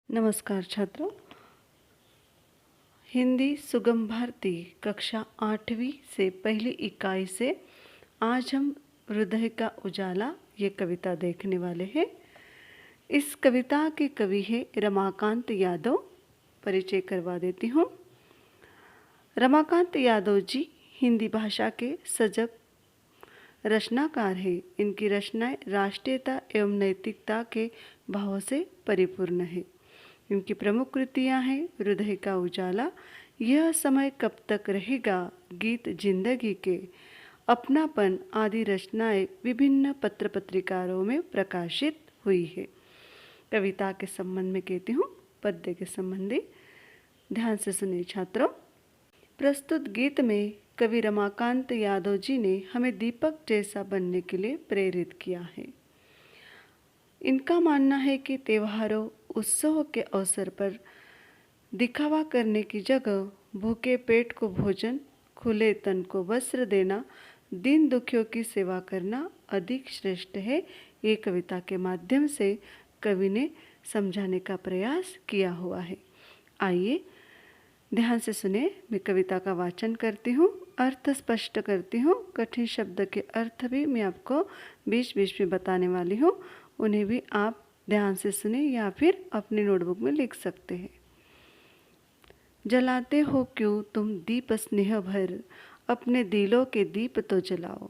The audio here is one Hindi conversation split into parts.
नमस्कार छात्रों, हिंदी सुगम भारती कक्षा 8वीं से पहली इकाई से आज हम हृदय का उजाला ये कविता देखने वाले हैं। इस कविता के कवि है रमाकांत यादव। परिचय करवा देती हूँ। रमाकांत यादव जी हिंदी भाषा के सजग रचनाकार हैं। इनकी रचनाएं राष्ट्रीयता एवं नैतिकता के भावों से परिपूर्ण है। इनकी प्रमुख कृतियाँ हैं हृदय का उजाला, यह समय कब तक रहेगा, गीत जिंदगी के, अपनापन आदि रचनाएं विभिन्न पत्र पत्रिकाओं में प्रकाशित हुई है। कविता के संबंध में कहती हूँ, पद्य के संबंधी ध्यान से सुनिए छात्रों। प्रस्तुत गीत में कवि रमाकांत यादव जी ने हमें दीपक जैसा बनने के लिए प्रेरित किया है। इनका मानना है कि त्योहारों उत्सव के अवसर पर दिखावा करने की जगह भूखे पेट को भोजन, खुले तन को वस्त्र देना, दीन दुखियों की सेवा करना अधिक श्रेष्ठ है। ये कविता के माध्यम से कवि ने समझाने का प्रयास किया हुआ है। आइए ध्यान से सुने। मैं कविता का वाचन करती हूँ, अर्थ स्पष्ट करती हूँ। कठिन शब्द के अर्थ भी मैं आपको बीच बीच में बताने वाली हूँ, उन्हें भी आप ध्यान से सुने या फिर अपनी नोटबुक में लिख सकते हैं। जलाते हो क्यों तुम दीप स्नेह भर, अपने दिलों के दीप तो जलाओ।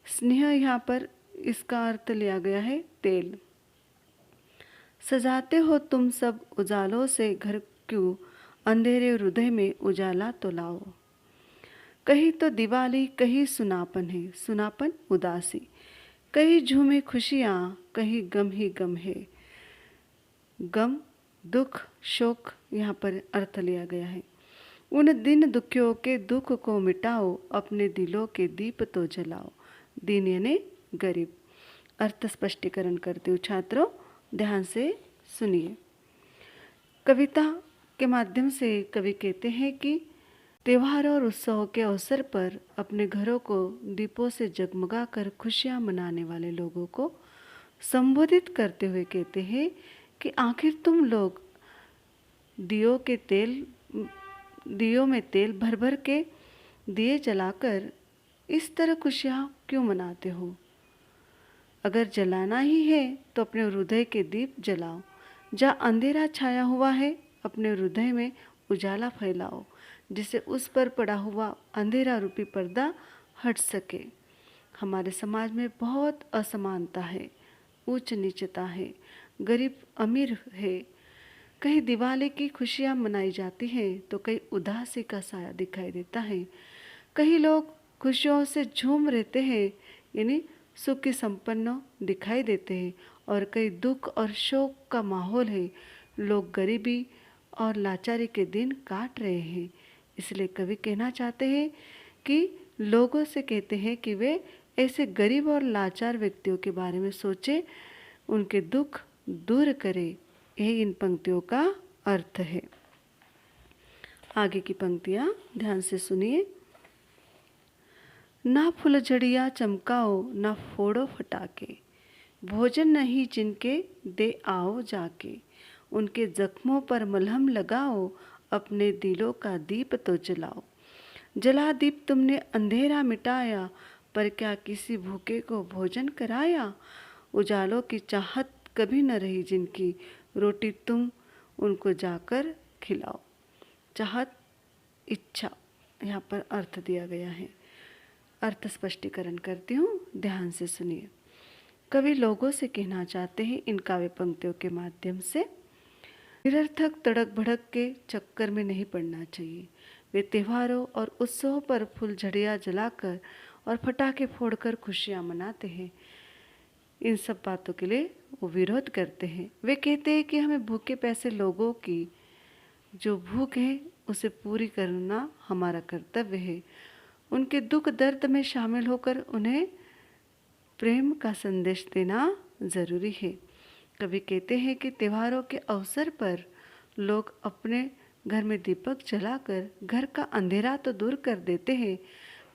स्नेह यहाँ पर इसका अर्थ लिया गया है तेल। सजाते हो तुम सब उजालों से घर, क्यों अंधेरे हृदय में उजाला तो लाओ। कहीं तो दिवाली, कहीं सुनापन है, सुनापन उदासी, कहीं झूमे खुशियाँ, कहीं गम ही गम है। गम दुख शोक यहाँ पर अर्थ लिया गया है। उन दिन दुखियों के दुख को मिटाओ, अपने दिलों के दीप तो जलाओ। दीन यानी गरीब। अर्थ स्पष्टीकरण करती हूँ छात्रों, ध्यान से सुनिए। कविता के माध्यम से कवि कहते हैं कि त्योहार और उत्सव के अवसर पर अपने घरों को दीपों से जगमगा कर खुशियाँ मनाने वाले लोगों को संबोधित करते हुए कहते हैं कि आखिर तुम लोग दियों में तेल भर भर के दिए जलाकर इस तरह खुशियाँ क्यों मनाते हो। अगर जलाना ही है तो अपने हृदय के दीप जलाओ। जहाँ अंधेरा छाया हुआ है, अपने हृदय में उजाला फैलाओ, जिससे उस पर पड़ा हुआ अंधेरा रूपी पर्दा हट सके। हमारे समाज में बहुत असमानता है, ऊंच नीचता है, गरीब अमीर है। कहीं दिवाली की खुशियाँ मनाई जाती हैं तो कहीं उदासी का साया दिखाई देता है। कहीं लोग खुशियों से झूम रहते हैं, यानी सुखी संपन्न दिखाई देते हैं, और कई दुख और शोक का माहौल है। लोग गरीबी और लाचारी के दिन काट रहे हैं। इसलिए कवि कहना चाहते हैं कि लोगों से कहते हैं कि वे ऐसे गरीब और लाचार व्यक्तियों के बारे में सोचें, उनके दुख दूर करें। यही इन पंक्तियों का अर्थ है। आगे की पंक्तियाँ ध्यान से सुनिए। ना फुलझड़ियाँ चमकाओ, ना फोड़ो फटाके, भोजन नहीं जिनके दे आओ जाके। उनके जख्मों पर मलहम लगाओ, अपने दिलों का दीप तो जलाओ। जला दीप तुमने अंधेरा मिटाया, पर क्या किसी भूखे को भोजन कराया। उजालों की चाहत कभी न रही जिनकी, रोटी तुम उनको जाकर खिलाओ। चाहत इच्छा यहाँ पर अर्थ दिया गया है। अर्थ स्पष्टीकरण करती हूँ, ध्यान से सुनिए। कवि लोगों से कहना चाहते हैं इन काव्य पंक्तियों के माध्यम से, निरर्थक तड़क भड़क के चक्कर में नहीं पड़ना चाहिए। वे त्योहारों और उत्सवों पर फुलझड़ियाँ जलाकर और पटाखे फोड़कर खुशियाँ मनाते हैं। इन सब बातों के लिए वो विरोध करते हैं। वे कहते हैं कि हमें भूखे पैसे लोगों की जो भूख है उसे पूरी करना हमारा कर्तव्य है। उनके दुख दर्द में शामिल होकर उन्हें प्रेम का संदेश देना जरूरी है। कवि कहते हैं कि त्योहारों के अवसर पर लोग अपने घर में दीपक जलाकर घर का अंधेरा तो दूर कर देते हैं,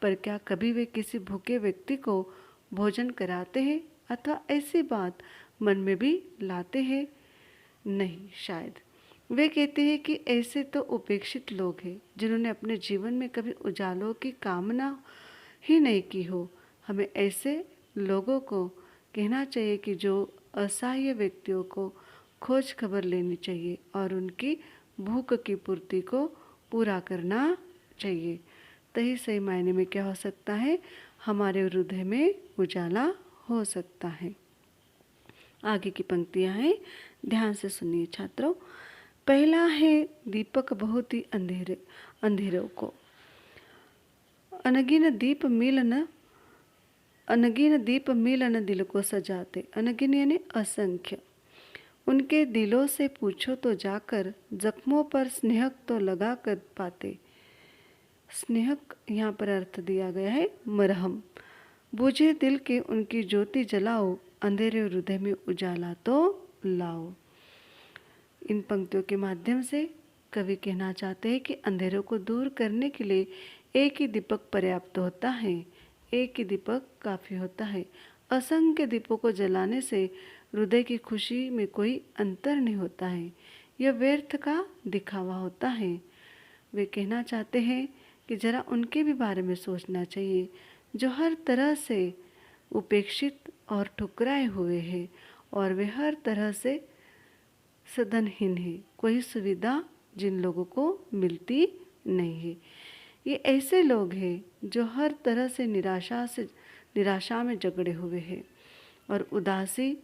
पर क्या कभी वे किसी भूखे व्यक्ति को भोजन कराते हैं अथवा ऐसी बात मन में भी लाते हैं नहीं, शायद वे कहते हैं कि ऐसे तो उपेक्षित लोग हैं जिन्होंने अपने जीवन में कभी उजालों की कामना ही नहीं की हो। हमें ऐसे लोगों को कहना चाहिए कि जो असहाय व्यक्तियों को खोज खबर लेनी चाहिए और उनकी भूख की पूर्ति को पूरा करना चाहिए। तो ही सही मायने में क्या हो सकता है, हमारे हृदय में उजाला हो सकता है। आगे की पंक्तियां हैं, ध्यान से सुनिए छात्रों। पहला है दीपक बहुत ही अंधेरों को अनगिन दीप मिलन दिल को सजाते। अनगिन यानी असंख्य। उनके दिलों से पूछो तो जाकर, जख्मों पर स्नेहक तो लगा कर पाते। स्नेहक यहाँ पर अर्थ दिया गया है मरहम। बुझे दिल के उनकी ज्योति जलाओ, अंधेरे हृदय में उजाला तो लाओ। इन पंक्तियों के माध्यम से कवि कहना चाहते हैं कि अंधेरों को दूर करने के लिए एक ही दीपक पर्याप्त होता है, एक ही दीपक काफ़ी होता है। असंख्य दीपों को जलाने से हृदय की खुशी में कोई अंतर नहीं होता है, यह व्यर्थ का दिखावा होता है। वे कहना चाहते हैं कि जरा उनके भी बारे में सोचना चाहिए जो हर तरह से उपेक्षित और ठुकराए हुए हैं और वे हर तरह से सदनहीन है। कोई सुविधा जिन लोगों को मिलती नहीं है। ये ऐसे लोग हैं जो हर तरह से निराशा में जकड़े हुए हैं और उदासी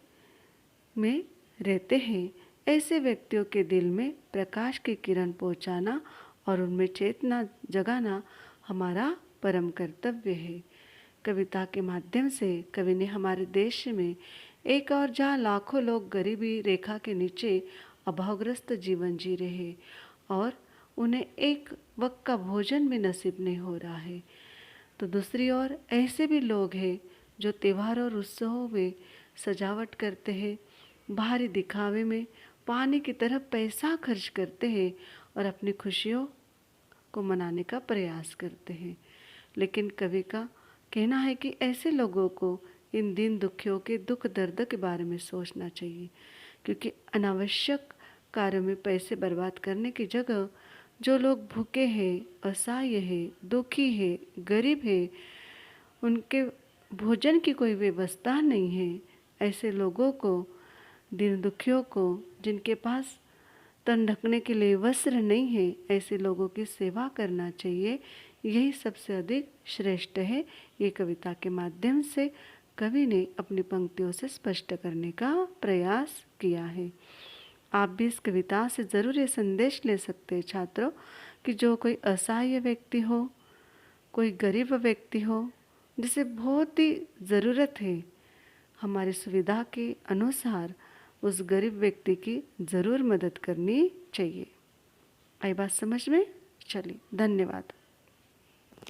में रहते हैं। ऐसे व्यक्तियों के दिल में प्रकाश की किरण पहुंचाना और उनमें चेतना जगाना हमारा परम कर्तव्य है। कविता के माध्यम से कवि ने हमारे देश में एक और जहाँ लाखों लोग गरीबी रेखा के नीचे अभावग्रस्त जीवन जी रहे हैं और उन्हें एक वक्त का भोजन भी नसीब नहीं हो रहा है, तो दूसरी ओर ऐसे भी लोग हैं जो त्योहार और उत्सवों में सजावट करते हैं, बाहरी दिखावे में पानी की तरह पैसा खर्च करते हैं और अपनी खुशियों को मनाने का प्रयास करते हैं। लेकिन कवि का कहना है कि ऐसे लोगों को इन दीन दुखियों के दुख दर्द के बारे में सोचना चाहिए, क्योंकि अनावश्यक कार्यों में पैसे बर्बाद करने की जगह जो लोग भूखे हैं, असहाय हैं, दुखी हैं, गरीब हैं, उनके भोजन की कोई व्यवस्था नहीं है, ऐसे लोगों को, दीन दुखियों को, जिनके पास तन ढकने के लिए वस्त्र नहीं है, ऐसे लोगों की सेवा करना चाहिए। यही सबसे अधिक श्रेष्ठ है। ये कविता के माध्यम से कवि ने अपनी पंक्तियों से स्पष्ट करने का प्रयास किया है। आप भी इस कविता से ज़रूर ये संदेश ले सकते हैं छात्रों कि जो कोई असहाय व्यक्ति हो, कोई गरीब व्यक्ति हो, जिसे बहुत ही ज़रूरत है, हमारी सुविधा के अनुसार उस गरीब व्यक्ति की ज़रूर मदद करनी चाहिए। आई बात समझ में? चलिए, धन्यवाद।